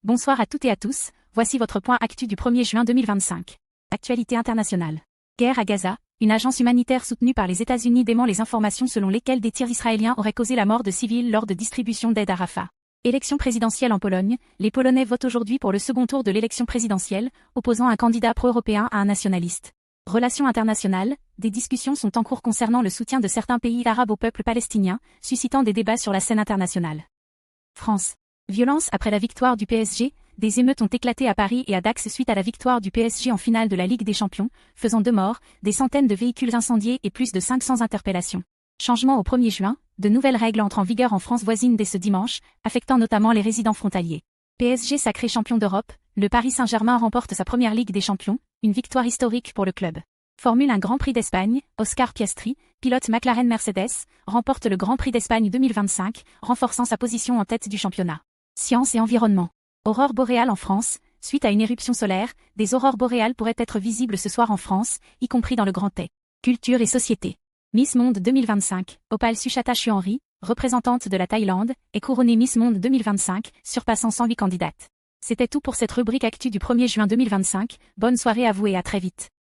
Bonsoir à toutes et à tous, voici votre point actu du 1er juin 2025. Actualité internationale. Guerre à Gaza, une agence humanitaire soutenue par les États-Unis dément les informations selon lesquelles des tirs israéliens auraient causé la mort de civils lors de distribution d'aide à Rafah. Élection présidentielle en Pologne, les Polonais votent aujourd'hui pour le second tour de l'élection présidentielle, opposant un candidat pro-européen à un nationaliste. Relations internationales, des discussions sont en cours concernant le soutien de certains pays arabes au peuple palestinien, suscitant des débats sur la scène internationale. France. Violence après la victoire du PSG, des émeutes ont éclaté à Paris et à Dax suite à la victoire du PSG en finale de la Ligue des Champions, faisant 2 morts, des centaines de véhicules incendiés et plus de 500 interpellations. Changement au 1er juin, de nouvelles règles entrent en vigueur en France voisine dès ce dimanche, affectant notamment les résidents frontaliers. PSG sacré champion d'Europe, le Paris Saint-Germain remporte sa première Ligue des Champions, une victoire historique pour le club. Formule 1 Grand Prix d'Espagne, Oscar Piastri, pilote McLaren Mercedes, remporte le Grand Prix d'Espagne 2025, renforçant sa position en tête du championnat. Science et environnement. Aurore boréale en France, suite à une éruption solaire, des aurores boréales pourraient être visibles ce soir en France, y compris dans le Grand Est. Culture et société. Miss Monde 2025, Opal Suchata Chuanri, représentante de la Thaïlande, est couronnée Miss Monde 2025, surpassant 108 candidates. C'était tout pour cette rubrique actu du 1er juin 2025, bonne soirée à vous et à très vite.